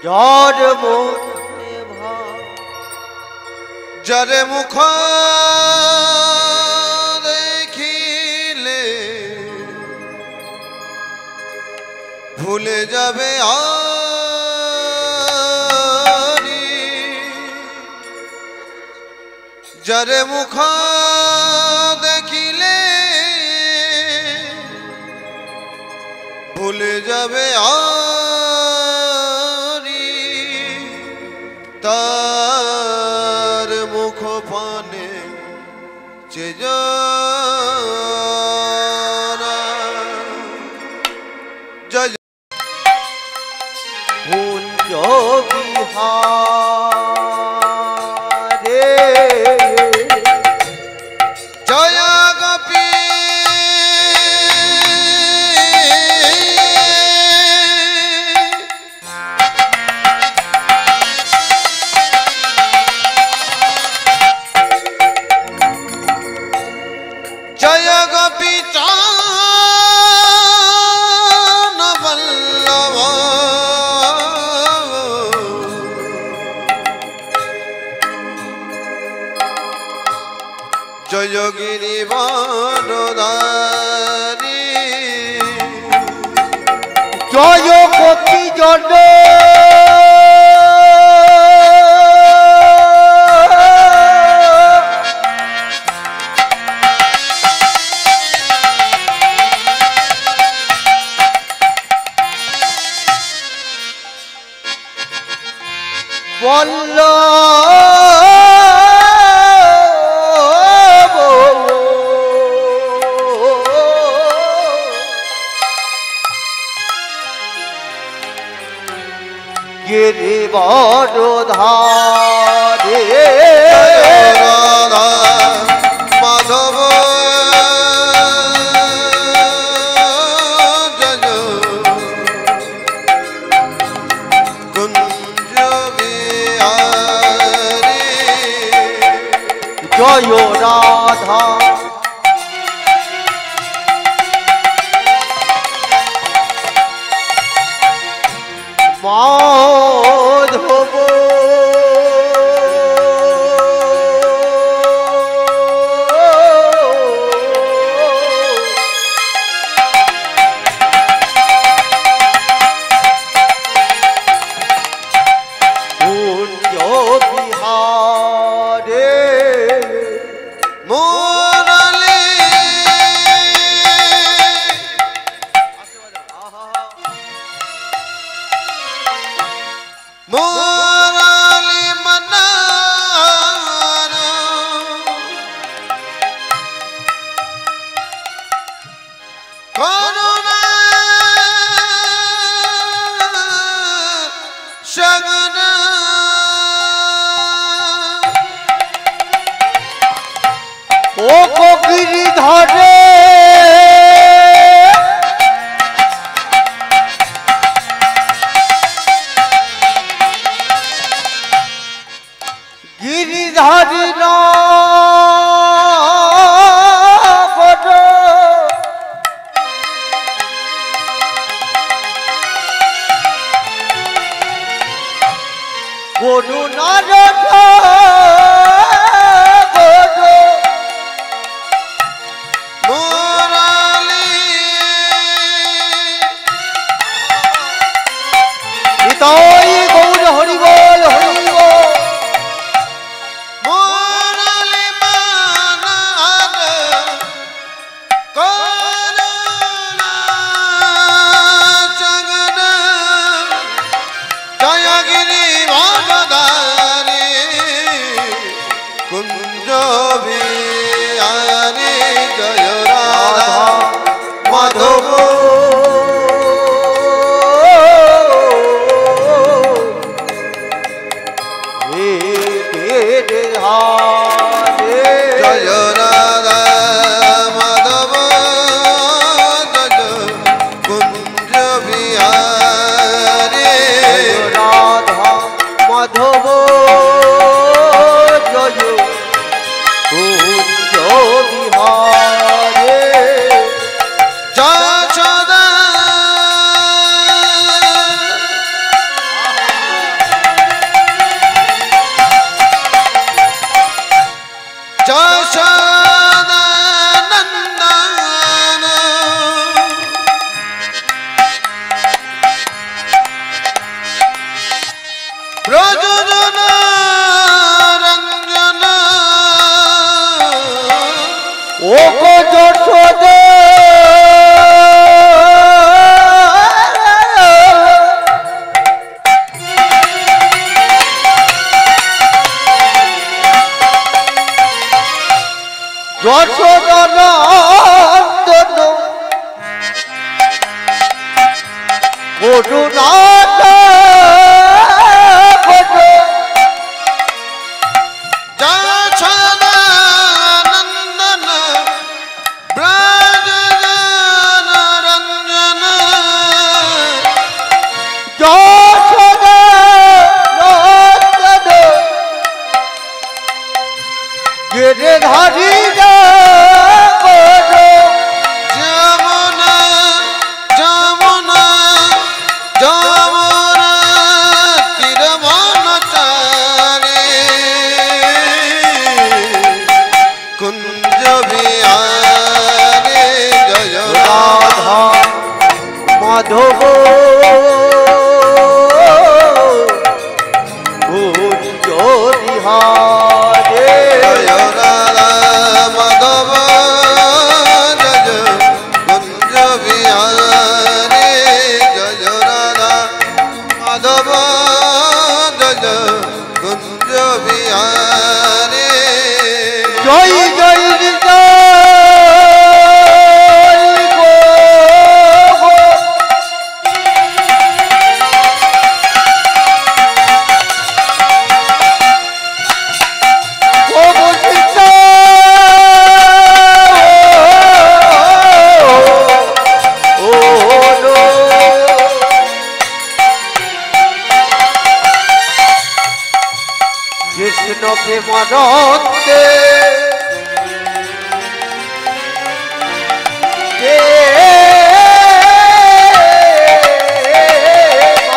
যার যারে মুখ দেখিলে ভুলে যাবে আরি যারে মুখ দেখিলে ভুলে যাবে আরি তার মুখ পানে চেজরা জয় কুঞ্জ বিহারে জয় গোপী জয়গিরি বনধারী জয় গোপী জন বল্ল গিরি বনধারে রাধা মাধব জয় কুঞ্জ বিহারী জয় রাধা মাধব কুঞ্জ বিহারে মুরলী মুরলী মনোর করুণা শগন ও গিরিধরে গিরিধারী নগর করুণার মুরলী নিতাই গৌর হরি বল হরি বল মুরলী মনোর করুণা জগন জয়গিরি বনধারী কুঞ্জ বিহারী জয় রাধা মাধব জয় রাধা মাধব জয় কুঞ্জ বিহারী রাধা মাধব জয় কুঞ্জ বিহারী জয় যশোদনন্দন করুণাত যশোদানন্দন ব্রজরঞ্জন যশোদনন্দন গিরিধারী যমুনা যমুনা যমুনা তীরবনচারে কুঞ্জ বিহারে জয় রাধা মাধব কুঞ্জ বিহারে জয় রাধা মাধব জয় কুঞ্জ বিহারে জয় রাধা মাধব জয় কুঞ্জ বিহারে জয় জয় কৃষ্ণ প্রেমানন্দে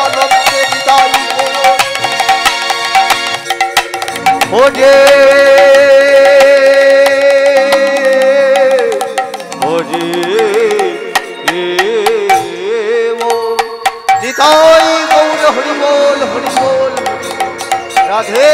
আনন্দে বিদায় ওরে ওরে নিতাই গৌর হরি বল রাধে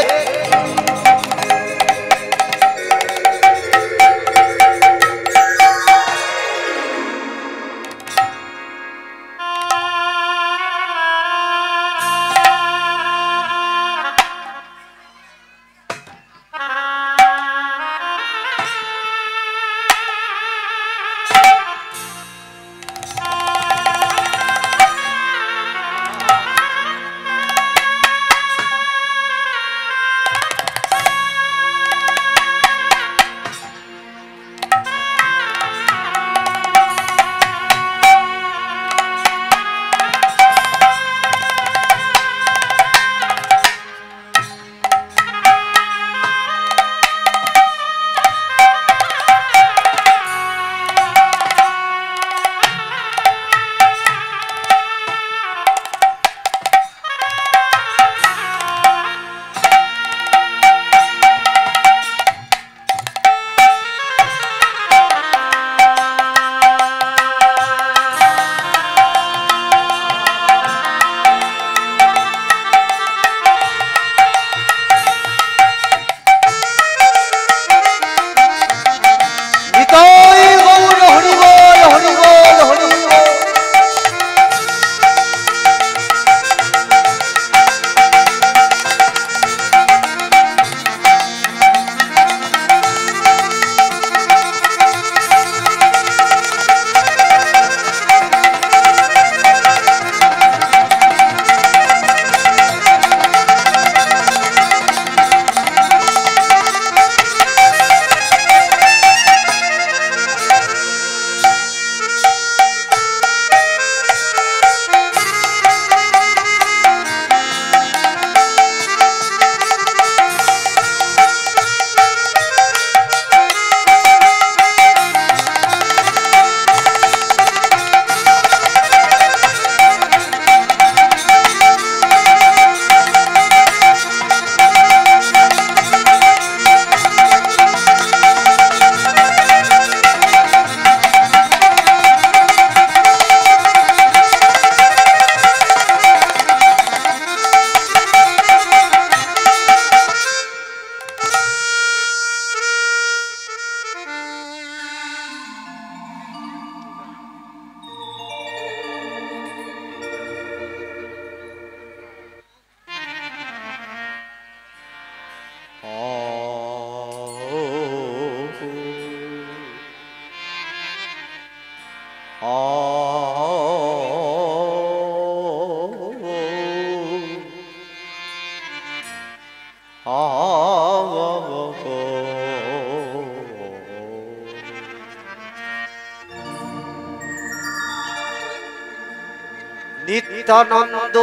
নিত্যানন্দ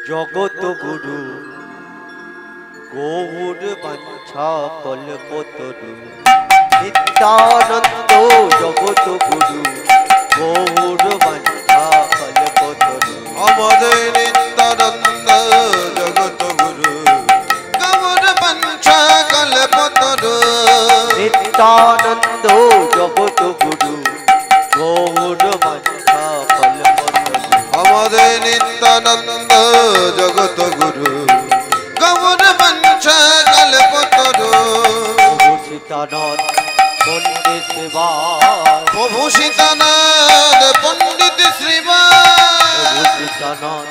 জগত গুরু গৌর বাঞ্ছা কল্পতরু নিত্যানন্দ জগত গুরু গৌর বাঞ্ছা কল্পতরু আমাদের নিত্যানন্দ জগত গুরু গৌর বাঞ্ছা কল্পতরু নিত্যানন্দ জগত গুরু গৌর বাঞ্ছা কল্পতরু আমাদের নিত্যানন্দ জগত গুরু গৌর বাঞ্ছা কল্পতরু সীতানন্দ পণ্ডিত সেবা প্রভু সীতানাথ পণ্ডিত শ্রীবাস সীতানন্দ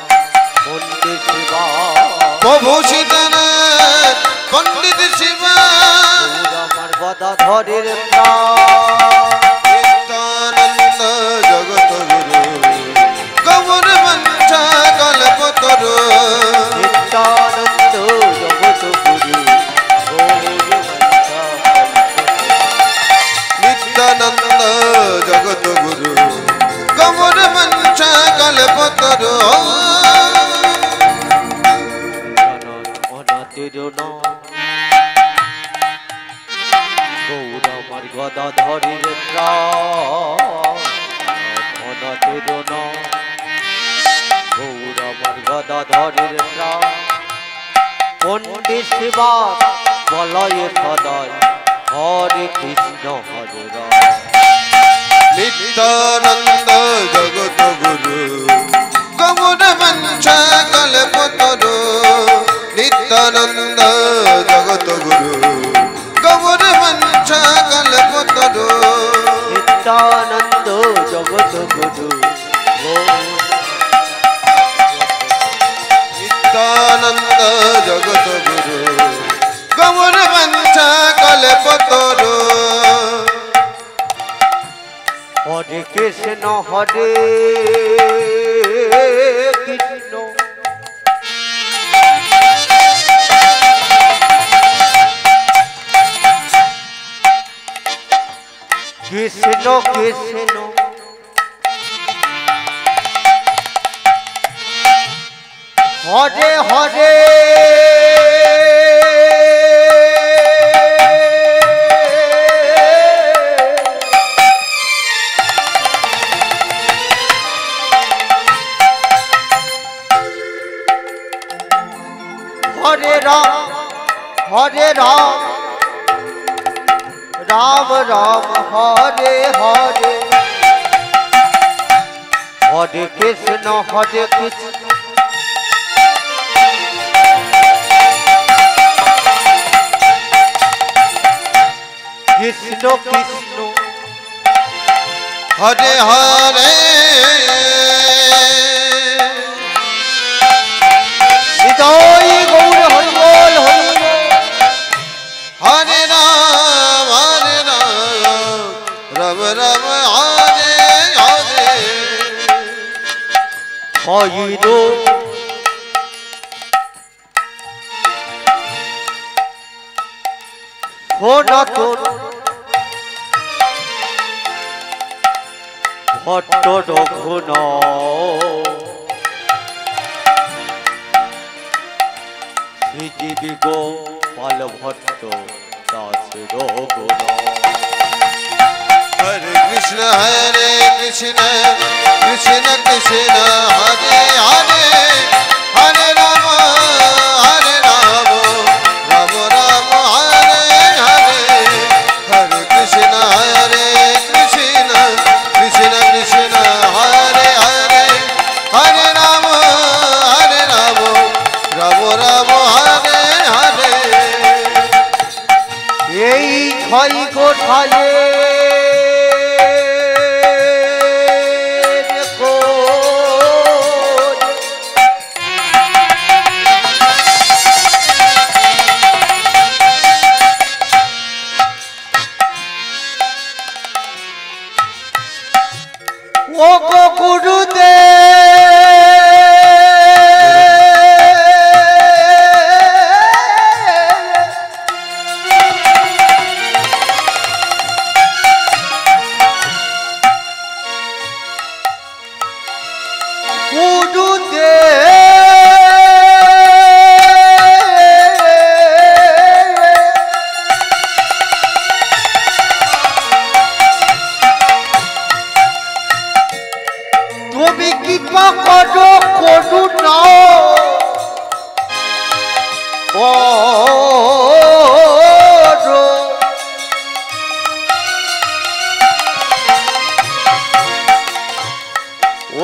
পণ্ডিত সেবা প্রভু সীতানাথ পণ্ডিত শ্রীবাস আমার গদাধরের নিত্যানন্দ জগত গুরু গৌর বাঞ্ছা কল্পতরু নিত্যানন্দ জগত গুরু গৌর বাঞ্ছা নিত্যানন্দ জগত গুরু গৌর বাঞ্ছা কল্পতরু অনাথের গৌর আমার গদাধরের অনাথের গৌর আমার গদাধরের পণ্ডিত সেবা বলয় সদয় হরে কৃষ্ণ হরে রাম নিত্যানন্দ জগত গুরু গৌর বাঞ্ছা কল্পতরু নিত্যানন্দ জগত গুরু গৌর বাঞ্ছা কল্পতরু নিত্যানন্দ জগত গুরু নিত্যানন্দ জগত গুরু গৌর বাঞ্ছা কল্পতরু হরে কৃষ্ণ হরে কৃষ্ণ কৃষ্ণ কৃষ্ণ হরে হরে হরে রাম হরে রাম রাম রাম হরে হরে হরে কৃষ্ণ হরে কৃষ্ণ কৃষ্ণ কৃষ্ণ হরে হরে হৃদয় গৌর হরিবল হরি হরে রাম রাম রাম হরে হরে হইর সনাতন ভট্ট রঘুন শ্রীজীবী গোপাল ভট্ট দাস রঘুন হরে কৃষ্ণ কৃষ্ণ কৃষ্ণ হরে হরে হরে রাম রাম রাম হরে হরে হরে কৃষ্ণ কৃষ্ণ কৃষ্ণ কৃষ্ণ হরে হরে হরে রাম রাম রাম হরে হরে এই ছয় কোঠায় ও গো গুরুদেব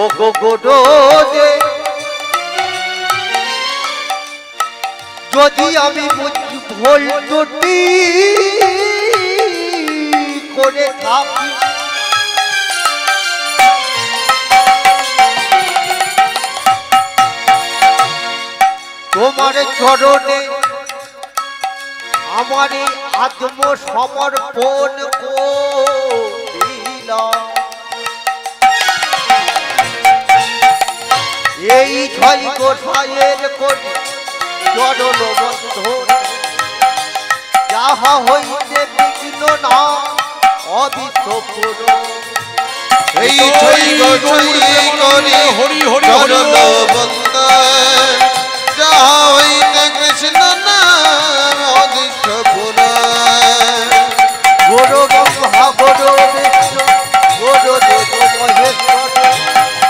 ও গো গোডো দে যদি আমি ভুল ত্রুটি করে থাকি তোমার চরণে আমার আত্মসমর্পণ করিলাম এই ছয় গোসাইয়ের কোটি চরণ বন্ধন যাহা হইতে বিঘ্ন না অবিশ্বপুর এই ছয় গোসাই করি হরি হরি চরণ বন্দন যাহা হইতে কৃষ্ণ নাম অদৃষ্ট পুরাণ গুরু ব্রহ্মা গুরু বিষ্ণু গুরু দেব মহেশ্বর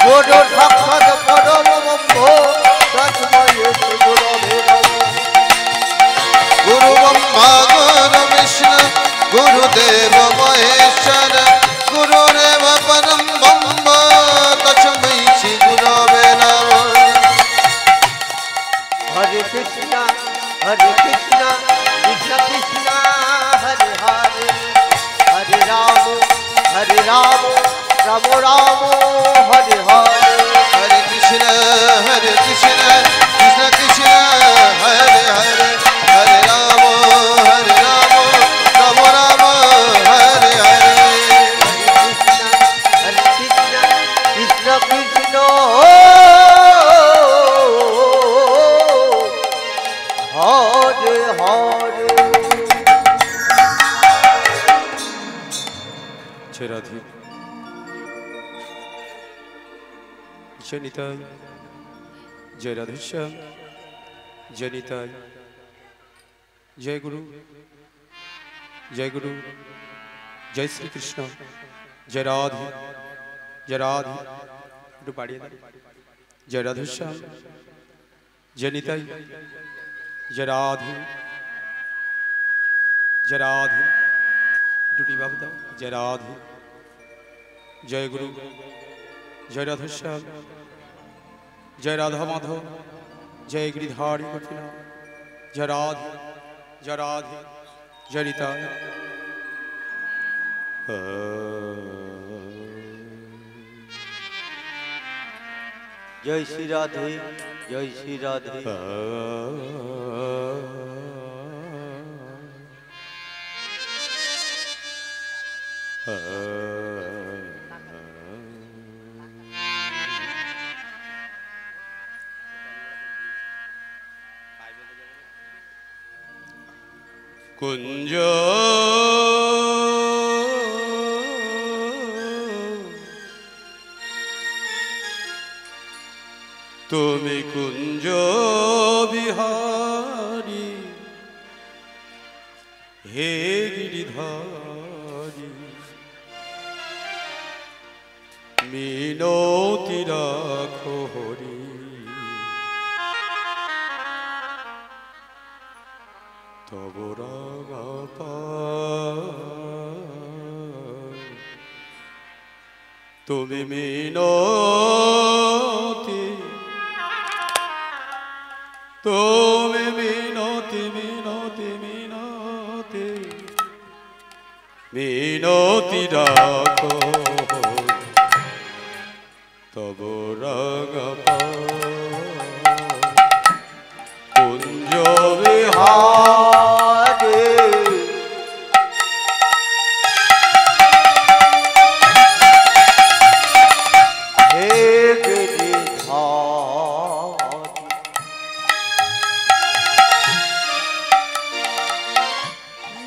গুরু সাক্ষাৎ পরম ব্রহ্ম তস্মৈ শ্রী গুরবে নমঃ গুরু ব্রহ্মা গুরু বিষ্ণু গুরুদেব মহেশ্বর গুরুরেব পরম ব্রহ্ম তস্মৈ শ্রী গুরবে নমঃ হরে কৃষ্ণ কৃষ্ণ কৃষ্ণ হরে হরে হরে রাম রাম রাম হরে হরে हरे कृष्ण कृष्ण कृष्ण हरे हरे हरे राम राम राम हरे हरे हरे कृष्ण कृष्ण कृष्ण हरे हरे जय राधे जय निताई जय राधेश्याम जय निताई जय गुरु जय श्री कृष्ण जय राधे একটু বাড়িয়ে দাও जय राधेश्याम जय निताई जय राधे দুটি ভাব দাও जय राधे जय गुरु जय राधेश्याम जय राधा माधव जय गिरिधारी गोपीनाथ जय राधे जय निताई जय श्री राधे जय श्री राधे कुंज তুমি কুঞ্জ বিহারী হে গিরিধারী মিনতি রাখো হরি তব তুমি মিনতি তুমি মিনতি মিনতি রাখো তব কুঞ্জ বিহারে हे गिरिधारी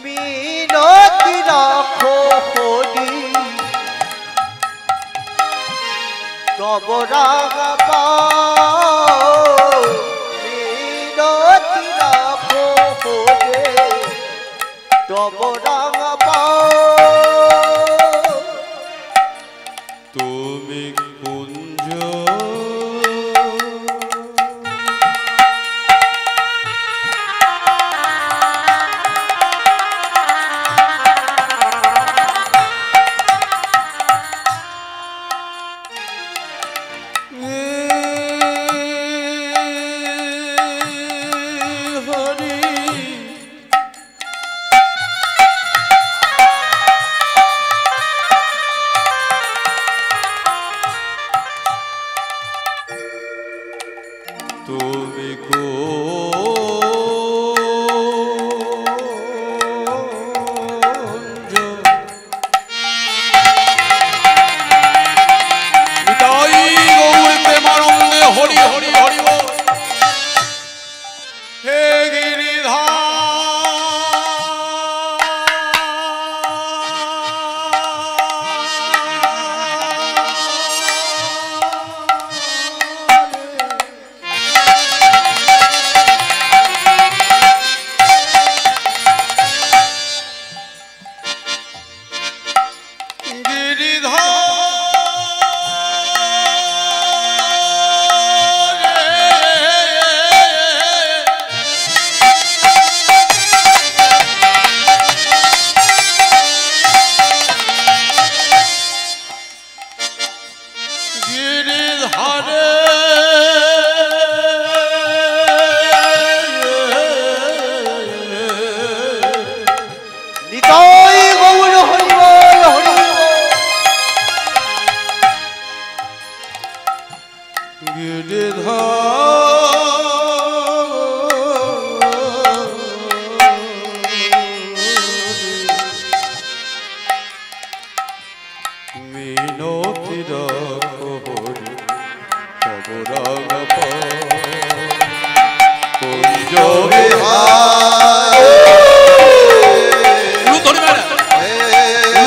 मिनति राखो हरि तब राग पाओ मिनति राखो हरि तब राग पाओ তুমি কুঞ্জ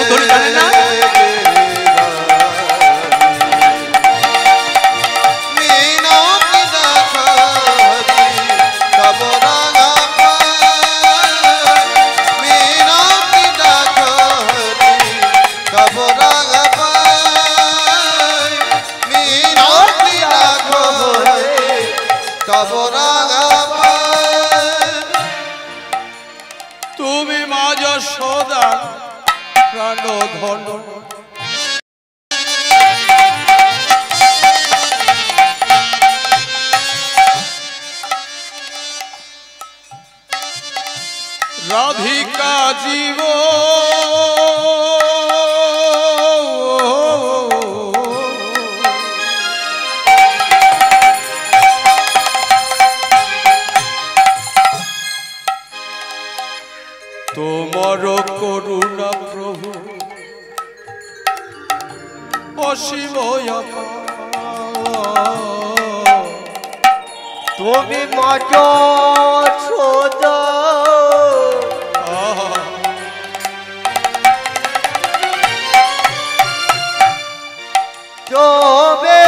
মাধুরী জানেন না? তুমি মা যশোদা প্রাণ ধন রাধিকা জীব তোমার করুণা প্রভু অসীম তুমি মা যশোদা তবে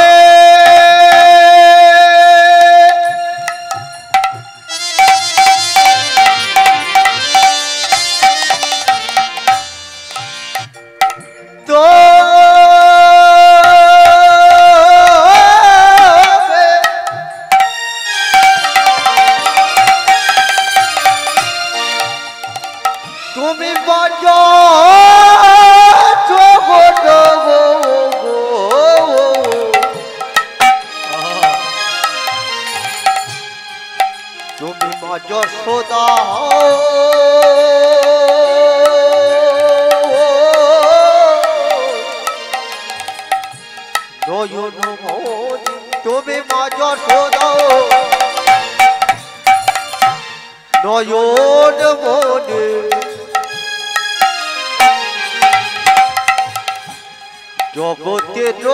তুমি বাজো জগৎ তুমি মা যশোদা নয়ন মনি তুমি মা যশোদা নয়ন মনি জগতের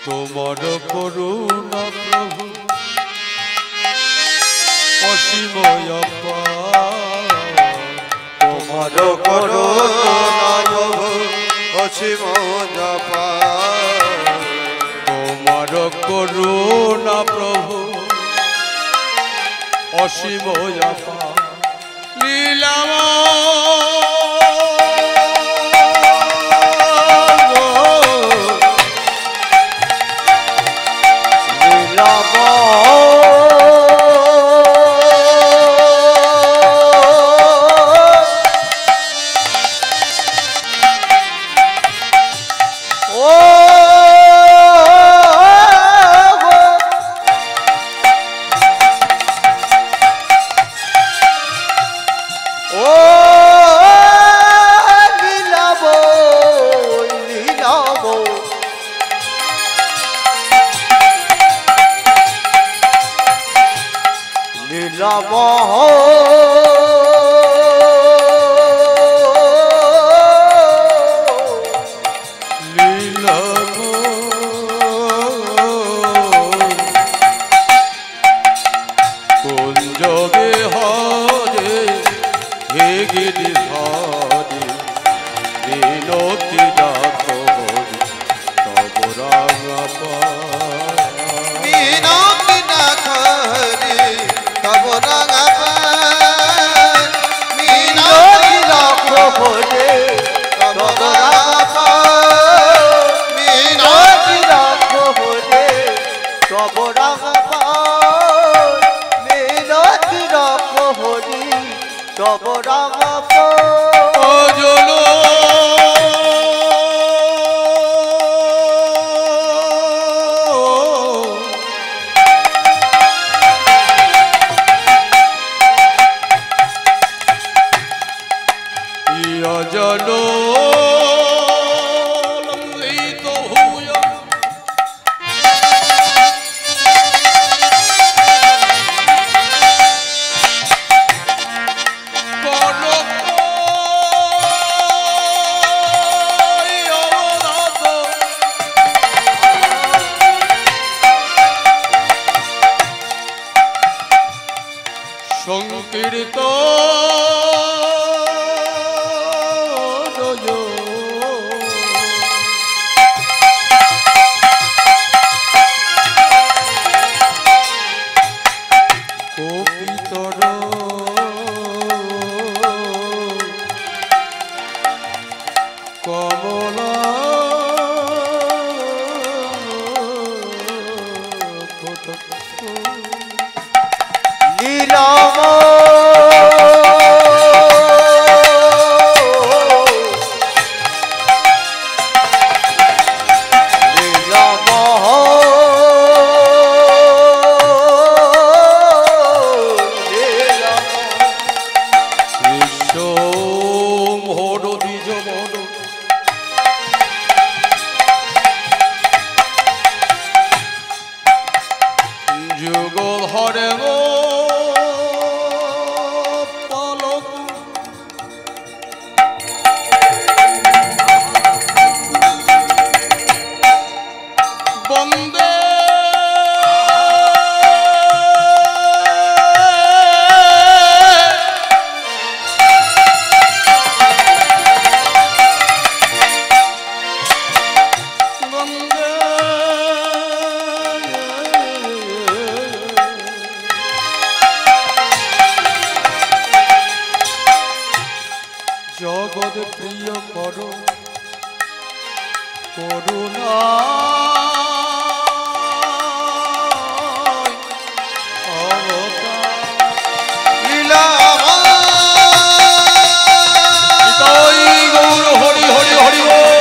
তোমার করুণা প্রভু অসীম তোমার করুণা প্রভু অসীম তোমার করুণা প্রভু অসীম লীলাম জগৎ প্রিয় কর করুণা লীলা গৌর হরি হরি হরি বল।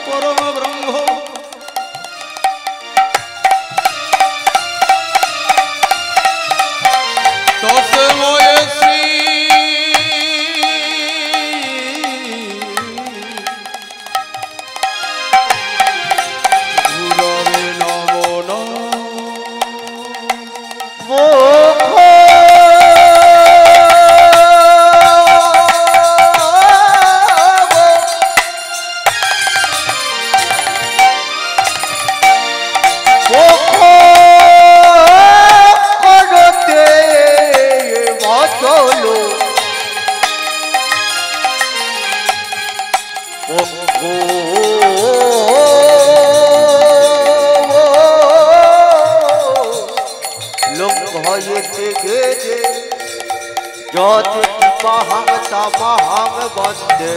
পরম ব্রহ্ম তস্মৈ শ্রী গুরবে নমো নমঃ। যৎকৃপাহং তমহং বন্দে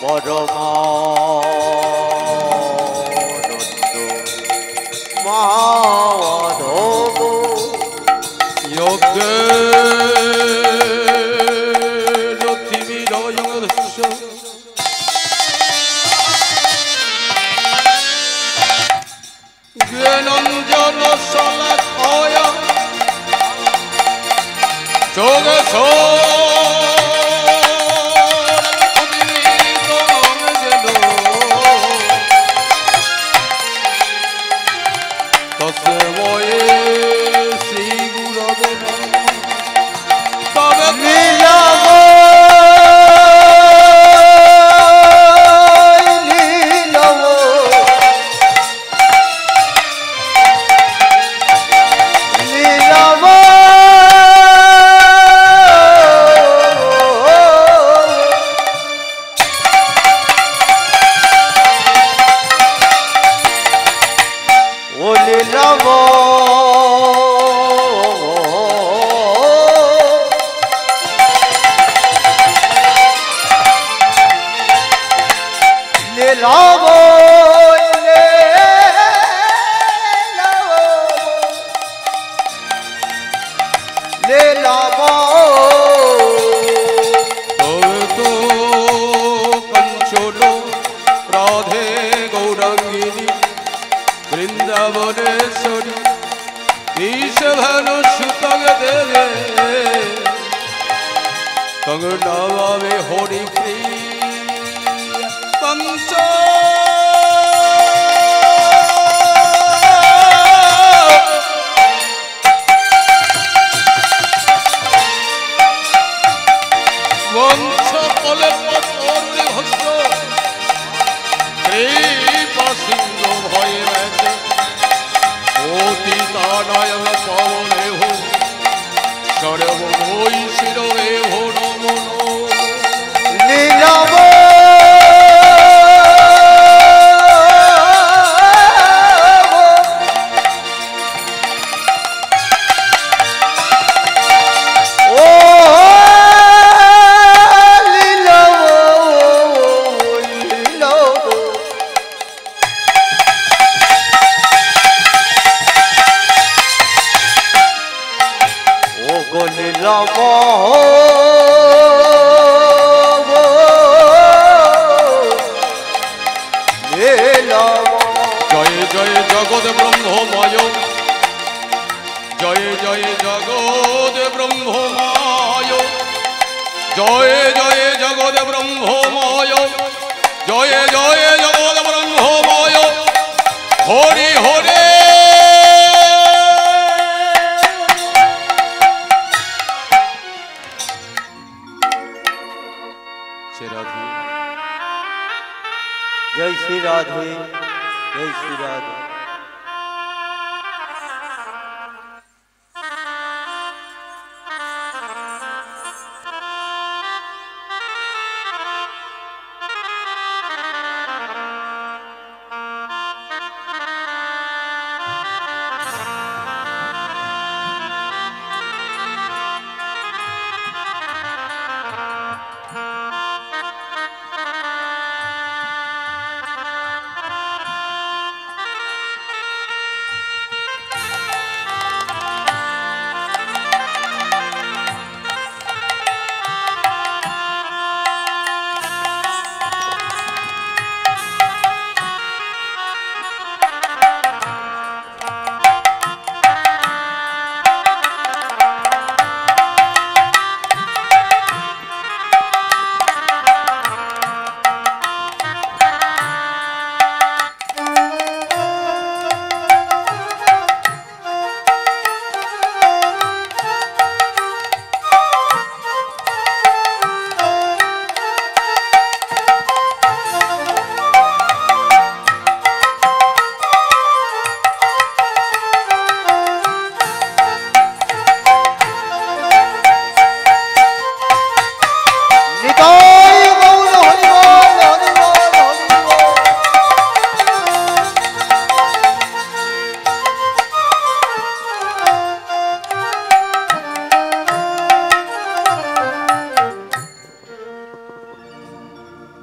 পরমানন্দ মাধব জ্ঞানঞ্জন শলাকয় যোগ তস্মৈ শ্রী গুরবে নমঃ। তবে রাধে গৌরাঙ্গিনী বৃন্দাবনেশ্বরী বিষভানু সুতগ দেবে তঙ্গ নমামে হরি প্রিয়া পঞ্চ বংশ কলে পতরে ভস্ম কৃপা সিন্ধু ভয়ে বেঁচে অতীতানায় পবনে হো সর্বময়ী শিরে হো নমো লীলাব জয় জয় জগৎ ব্রহ্মময় জয় জয় জগৎ ব্রহ্মময় জয় জয় জগৎ ব্রহ্মময় জয় জয় জগৎ ব্রহ্মময় হরি হরে जय श्री राधे जय श्री राधे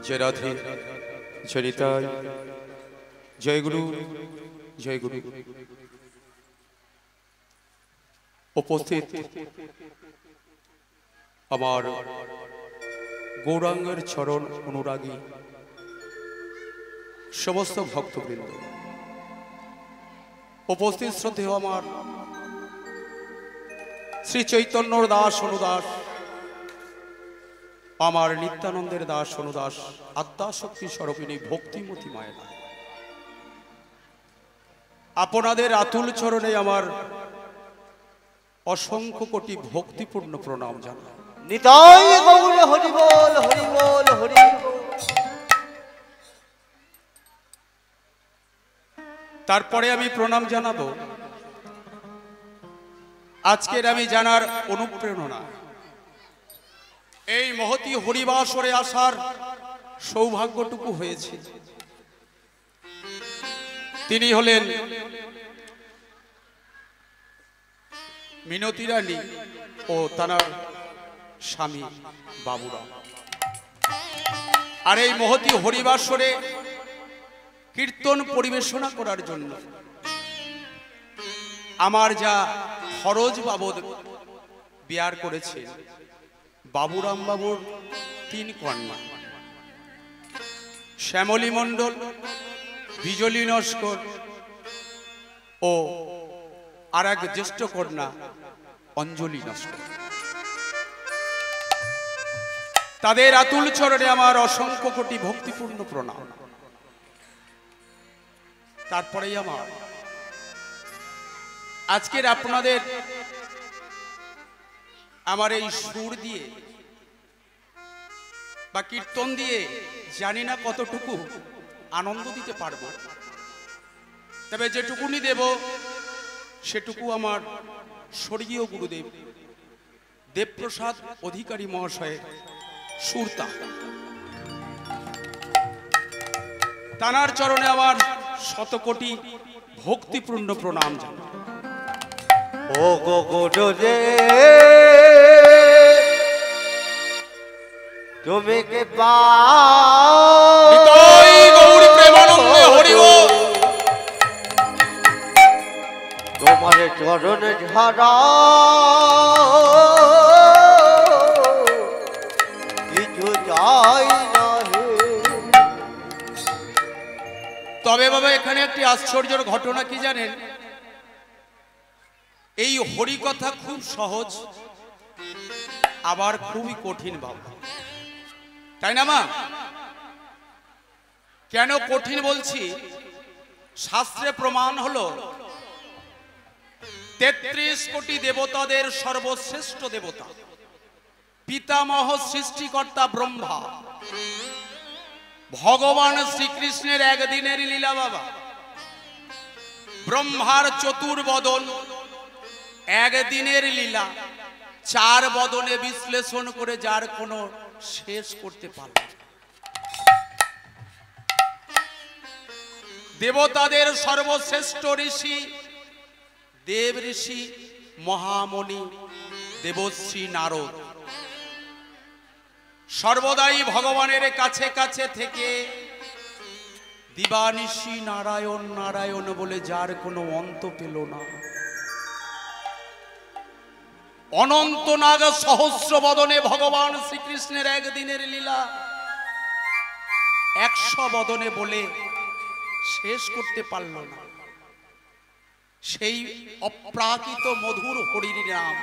जय राधे जय निताई जय गुरु जय गुरु उपस्थित আমার গৌরাঙ্গের চরণ অনুরাগী সমস্ত ভক্তবৃন্দ উপস্থিত শ্রদ্ধেয় আমার শ্রী চৈতন্যর দাস অনুদাস আমার নিত্যানন্দের দাস অনুদাস আত্মাশক্তি স্বরূপিণী ভক্তিমতী মায়েরা আপনাদের আতুল চরণে আমার অসংখ্য কোটি ভক্তিপূর্ণ প্রণাম জানাই। নিতাই গৌর হরি বল হরি বল হরি বল। তারপরে আমি প্রণাম জানাবো আজকের আমি জানার অনুপ্রেরণা এই মহতী হরিবাসরে আসার সৌভাগ্যটুকু হয়েছে। তিনি হলেন মিনতি রানী ও তার স্বামী বাবুরাম। আর এই মহতী হরিবাসরে কীর্তন পরিবেশনা করার জন্য আমার যা খরচ বাবদ ব্যয় করেছে বাবুরাম বাবুর 3 কন্যা শ্যামলী মণ্ডল, বিজলী নস্কর ও আর এক জ্যেষ্ঠ কন্যা অঞ্জলি নস্কর। তাদের আতুল চরণে আমার অসংখ্য কোটি ভক্তিপূর্ণ প্রণাম। তারপরেই আমার আজকের আপনাদের আমার এই সুর দিয়ে বা কীর্তন দিয়ে জানি না কতটুকু আনন্দ দিতে পারবো, তবে যেটুকুনি দেব সেটুকু আমার স্বর্গীয় গুরুদেব দেবপ্রসাদ অধিকারী মহাশয়ের সুরতা। তানার চরণে আমার শতকোটি ভক্তিপূর্ণ প্রণাম জানাই। ও গো গুরুদেব তুমি কে পাও নিতাই গৌর প্রেমানন্দে হরি বল। তোমার চরণ ঝাড়া কিছু চাই না হে। তবে বাবা এখানে একটি আশ্চর্যের ঘটনা কি জানেন? এই হরিকথা খুব সহজ, আবার খুবই কঠিন বাবা, তাই না মা? কেন কঠিন বলছি? শাস্ত্রে প্রমাণ হলো ৩৩ কোটি দেবতাদের সর্বশ্রেষ্ঠ দেবতা পিতামহ সৃষ্টিকর্তা ব্রহ্মা, ভগবান শ্রীকৃষ্ণের একদিনের লীলা বাবা। ব্রহ্মার চতুর্বদন, একদিনের লীলা, 4 বদনে বিশ্লেষণ করে যার কোনো শেষ করতে পারল। দেবতাদের সর্বশ্রেষ্ঠ ঋষি দেব ঋষি মহামণি দেবশ্রী নারদ সর্বদাই ভগবানের কাছে কাছে থেকে দিবানিশি নারায়ণ নারায়ণ বলে যার কোনো অন্ত পেল না। অনন্ত নাগ সহস্র বদনে ভগবান শ্রীকৃষ্ণের একদিনের লীলা 100 বদনে বলে শেষ করতে পারল না। সেই অপ্রাকৃত মধুর হরির নাম,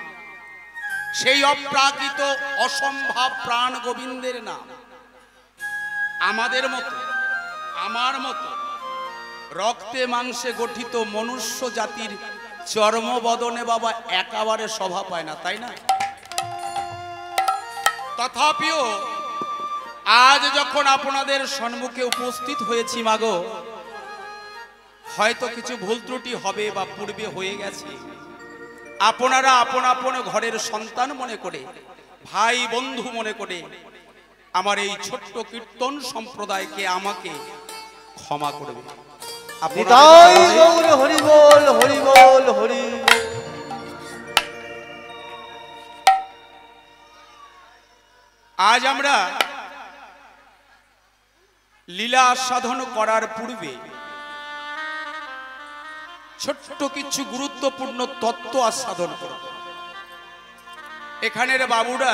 সেই অপ্রাকৃত অসম্ভব প্রাণ গোবিন্দের নাম আমাদের মতো, আমার মতো রক্তে মাংসে গঠিত মনুষ্য জাতির চর্মবদনে বাবা একেবারে শোভা পায় না, তাই না? তথাপিও আজ যখন আপনাদের সম্মুখে উপস্থিত হয়েছি মাগো, হয়তো কিছু ভুল ত্রুটি হবে বা পূর্বে হয়ে গেছে। আপনারা আপন আপন ঘরের সন্তান মনে করে, ভাই বন্ধু মনে করে আমার এই ছোট্ট কীর্তন সম্প্রদায়কে আমাকে ক্ষমা করবে। নিতাই গৌর হরি বল হরি বল হরি। আজ আমরা লীলা আস্বাদন করার পূর্বে ছোট্ট কিছু গুরুত্বপূর্ণ তত্ত্ব আস্বাদন করব। এখানের বাবুরা,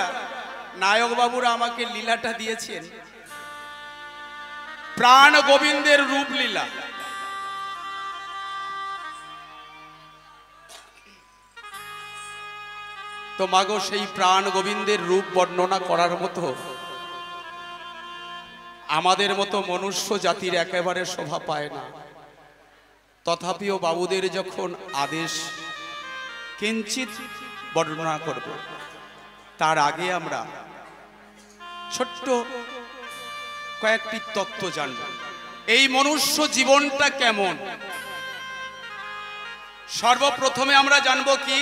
নায়ক বাবুরা আমাকে লীলাটা দিয়েছেন প্রাণ গোবিন্দের রূপ লীলা। তো মাগো, সেই প্রাণ গোবিন্দের রূপ বর্ণনা করার মতো আমাদের মতো মনুষ্য জাতির একেবারে শোভা পায় না। তথাপিও বাবুদের যখন আদেশ কিঞ্চিত বর্ণনা করব, তার আগে আমরা ছোট্ট কয়েকটি তত্ত্ব জানব। এই মনুষ্য জীবনটা কেমন? সর্বপ্রথমে আমরা জানব কি,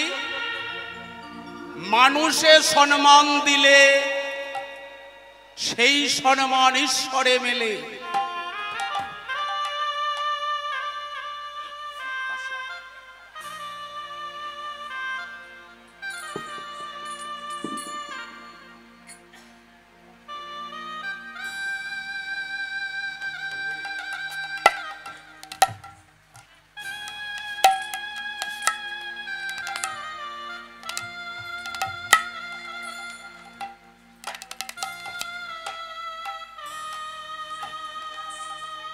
মানুষে সম্মান দিলে সেই সম্মান ঈশ্বরে মেলে।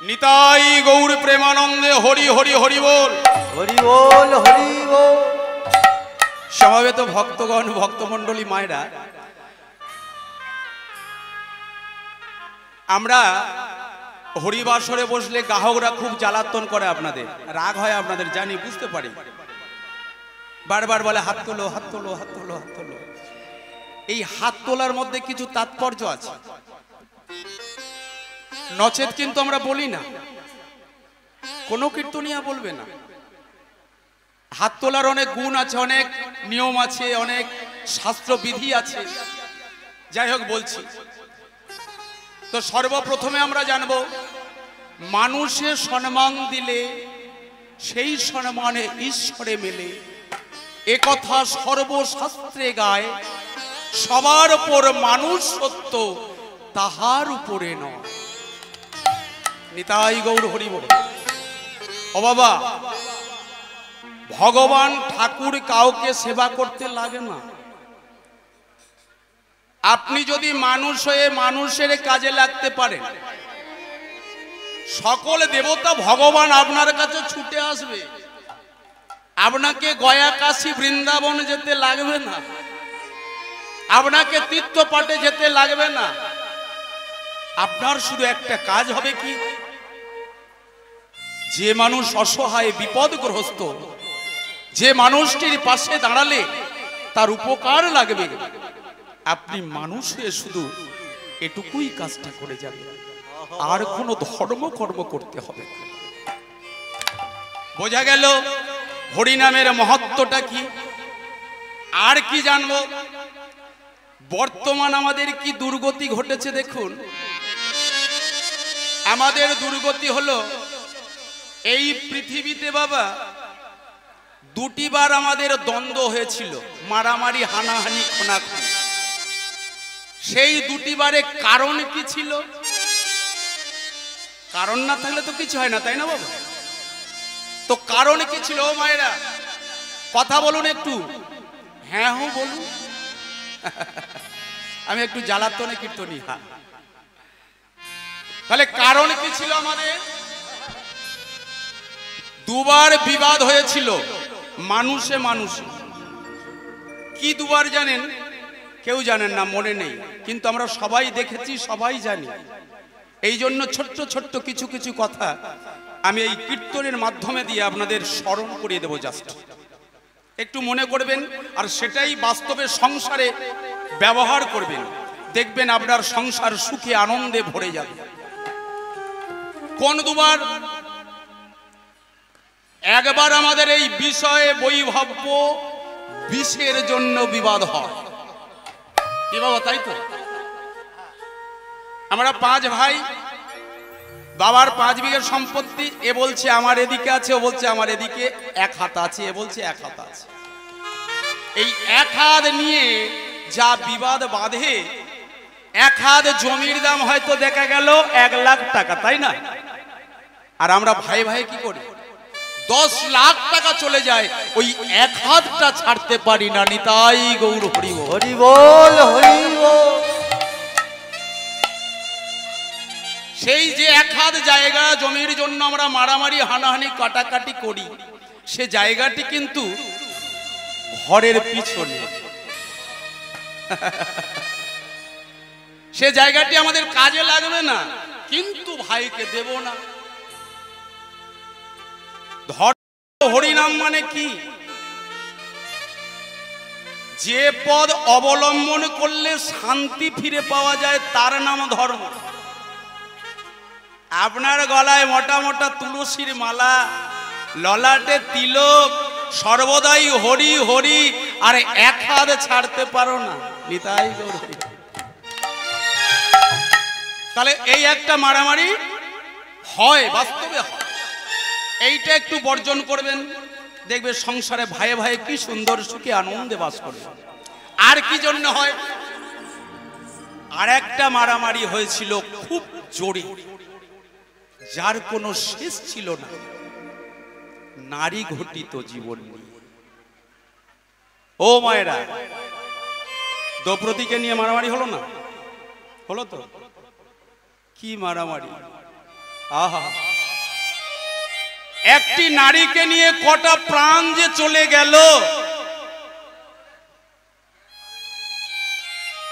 নিতাই গৌর প্রেমানন্দে হরি হরি হরি বল হরি বল হরি বল। সমবেত ভক্তগণ, ভক্তমণ্ডলী মায়েরা, আমরা হরিবাসরে বসলে গ্রাহকরা খুব জ্বালাতন করে, আপনাদের রাগ হয়, আপনাদের জানি, বুঝতে পারি। বারবার বলে হাত তোলো হাত তোলো হাত তোলো হাত তোলো। এই হাত তোলার মধ্যে কিছু তাৎপর্য আছে, নচেত কিন্তু আমরা বলি না, কোন কীর্তনিয়া বলবে না। হাত তোলার অনেক গুণ আছে, অনেক নিয়ম আছে, অনেক শাস্ত্র বিধি আছে। যাই হোক, বলছি তো সর্বপ্রথমে আমরা জানব, মানুষে সম্মান দিলে সেই সম্মানে ঈশ্বরে মেলে। এ কথা সর্বশাস্ত্রে গায়, সবার উপর মানুষ সত্য, তাহার উপরে নয়। নিতাই গৌর হরি বল। ও বাবা, ভগবান ঠাকুর কাউকে সেবা করতে লাগে না। আপনি যদি মানুষ হয়ে মানুষের কাজে লাগতে পারেন, সকল দেবতা ভগবান আপনার কাছে ছুটে আসবে। আপনাকে গয়া কাশী বৃন্দাবন যেতে লাগবে না, আপনাকে তীর্থপাটে যেতে লাগবে না। আপনার শুধু একটা কাজ হবে কি, যে মানুষ অসহায় বিপদগ্রস্ত, যে মানুষটির পাশে দাঁড়ালে তার উপকার লাগবে, আপনি মানুষ হয়ে শুধু এটুকুই কাজটা করে যাবেন, আর কোনো ধর্মকর্ম করতে হবে না। বোঝা গেল হরিনামের মহত্বটা কি। আর কি জানবো, বর্তমান আমাদের কি দুর্গতি ঘটেছে দেখুন। আমাদের দুর্গতি হলো এই পৃথিবীতে বাবা দুটিবার আমাদের দ্বন্দ্ব হয়েছিল, মারামারি, হানাহানি, খুনাখুনি। সেই দুটিবারে কারণ কি ছিল? কারণ না থাকলে তো কিছু হয় না, তাই না বাবা? তো কারণ কি ছিল? ও মায়েরা কথা বলুন একটু, হ্যাঁ হো বলুন। আমি একটু জ্বালাতনে কীর্তনী। হ্যাঁ, তাহলে কারণ কি ছিল? আমাদের দুবার বিবাদ হয়েছিল মানুষে মানুষে। কি দুবার জানেন? কেউ জানেন না, মনে নেই, কিন্তু আমরা সবাই দেখেছি, সবাই জানি। এই জন্য ছোট্ট ছোট্ট কিছু কিছু কথা আমি এই কীর্তনের মাধ্যমে দিয়ে আপনাদের স্মরণ করিয়ে দেবো। জাস্ট একটু মনে করবেন, আর সেটাই বাস্তবে সংসারে ব্যবহার করবেন। দেখবেন আপনার সংসার সুখে আনন্দে ভরে যাবে। কোন দুবার? একবার আমাদের এই বিষয়ে বৈভব্য বিষের জন্য বিবাদ হয়। কি বাবা, তাই তো? আমরা 5 ভাই, বাবার 5 বিঘা সম্পত্তি। এ বলছে আমার এদিকে আছে, ও বলছে আমার এদিকে 1 হাত আছে, এ বলছে 1 হাত আছে। এই 1 হাত নিয়ে যা বিবাদ বাঁধে, 1 হাত জমির দাম হয়তো দেখা গেল 1 লাখ টাকা, তাই না? আর আমরা ভাই ভাই কি করি, 10 লাখ টাকা চলে যায়, ওই 1 হাতটা ছাড়তে পারি না। নিতাই গৌর হরি বল, হরি বল, হরি বল। সেই যে 1 হাত জায়গা জমির জন্য আমরা মারামারি, হানাহানি, কাটাকাটি করি, সে জায়গাটি কিন্তু ঘরের পিছনে। সে জায়গাটি আমাদের কাজে লাগবে না, কিন্তু ভাইকে দেব না। হরিনাম মানে কি? যে পদ অবলম্বন করলে শান্তি ফিরে পাওয়া যায় তার নাম ধর্ম। আপনার গলায় মোটা মোটা তুলসীর মালা, ললাটে তিলক, সর্বদাই হরি হরি, আর 1 হাত ছাড়তে পারো না। নিতাই গৌর হরি। তাহলে এই একটা মারামারি হয়, বাস্তবে হয়। এইটা একটু বর্জন করবেন, দেখবে সংসারে ভাই ভাই কি সুন্দর সুখে আনন্দে বাস করবে। আর কি জন্য হয়? আর একটা মারামারি হয়েছিল খুব জোরে, যার কোনো শেষ ছিল না, নারী ঘটিত জীবন নিয়ে। ও মায়েরা, দ্রৌপদীকে নিয়ে মারামারি হলো না? হলো তো? কি মারামারি! আহা, একটি নারীকে নিয়ে কটা প্রাণ যে চলে গেল।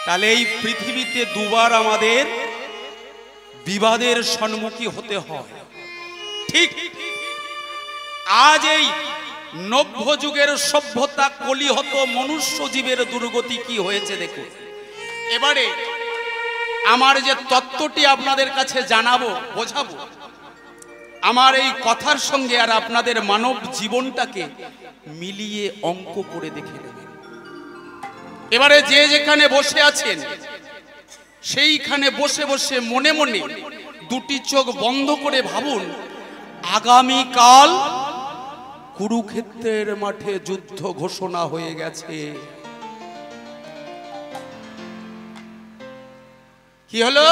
তাহলে এই পৃথিবীতে দুবার আমাদের বিবাদের সম্মুখীন হতে হয়। ঠিক আজ এই নব্য যুগের সভ্যতা কলিহত মনুষ্য জীবের দুর্গতি কি হয়েছে দেখুন। এবারে আমার যে তত্ত্বটি আপনাদের কাছে জানাবো, বোঝাবো, আমার এই কথার সঙ্গে আর আপনাদের মানব জীবনটাকে মিলিয়ে অঙ্ক করে দেখে নেবেন। এবারে যে যেখানে বসে আছেন, সেইখানে বসে বসে মনে মনে 2টি চোখ বন্ধ করে ভাবুন, আগামীকাল কুরুক্ষেত্রের মাঠে যুদ্ধ ঘোষণা হয়ে গেছে। কি হলো?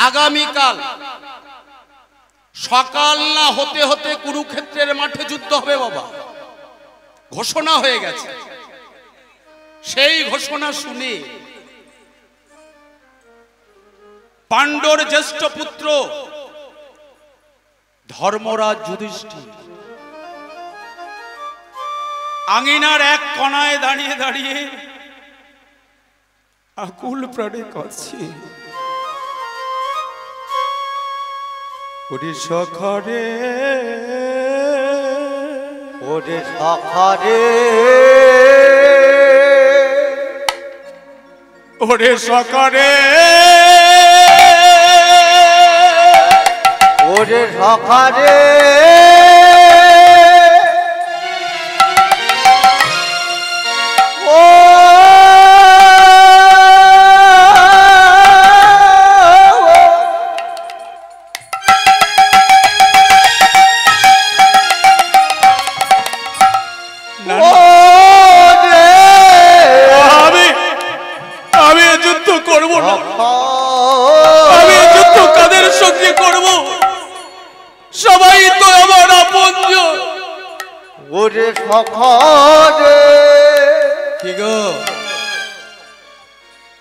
আগামীকাল সকাল না হতে হতে কুরুক্ষেত্রের মাঠে যুদ্ধ হবে বাবা, ঘোষণা হয়ে গেছে। সেই ঘোষণা শুনে পাণ্ডুর জ্যেষ্ঠ পুত্র ধর্মরাজ যুধিষ্ঠির আঙিনার এক কোণায় দাঁড়িয়ে দাঁড়িয়ে আকুল প্রাণে কাঁদছে। ওরে সখা রে, ওরে সখা রে, ওরে সখা রে, ওরে সখা রে,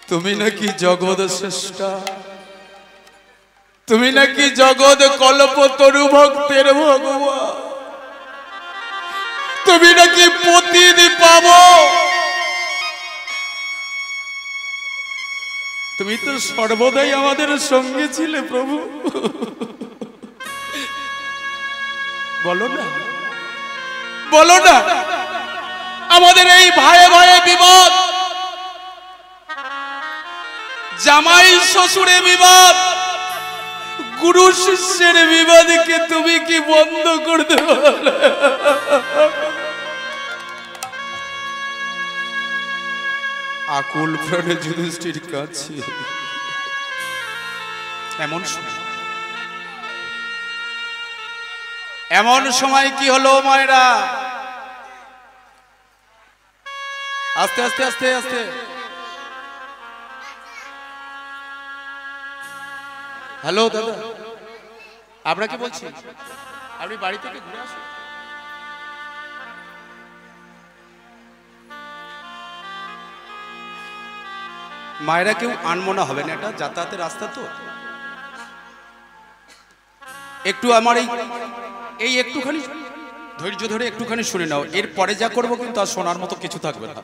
তুমি নাকি জগৎ শ্রেষ্ঠা, তুমি নাকি জগৎ কল্পতরু ভক্তের ভগবান, তুমি নাকি প্রতিদিন পাবো, তুমি তো সর্বদাই আমাদের সঙ্গে ছিলে প্রভু। বলো না, বলো না, আমাদের এই ভাইয়ে ভাইয়ে বিবাদ, জামাই শ্বশুরে বিবাদ, গুরু শিষ্যের বিবাদকে তুমি কি বন্ধ করতে পারলে? আকুল প্রাণে যুধিষ্ঠির কাছে এমন সময় কি হলো মায়েরা? আস্তে আস্তে আস্তে আস্তে, হ্যালো দাদা, আপনাকে বলছি আপনি বাড়ি থেকে ঘুরে আসুন। মায়েরা কেউ আনমনা হবে না, এটা যাতায়াতের রাস্তা তো। একটু আমার এই একটুখানি ধৈর্য ধরে একটুখানি শুনে নাও, এর পরে যা করবো কিন্তু আর শোনার মতো কিছু থাকবে না।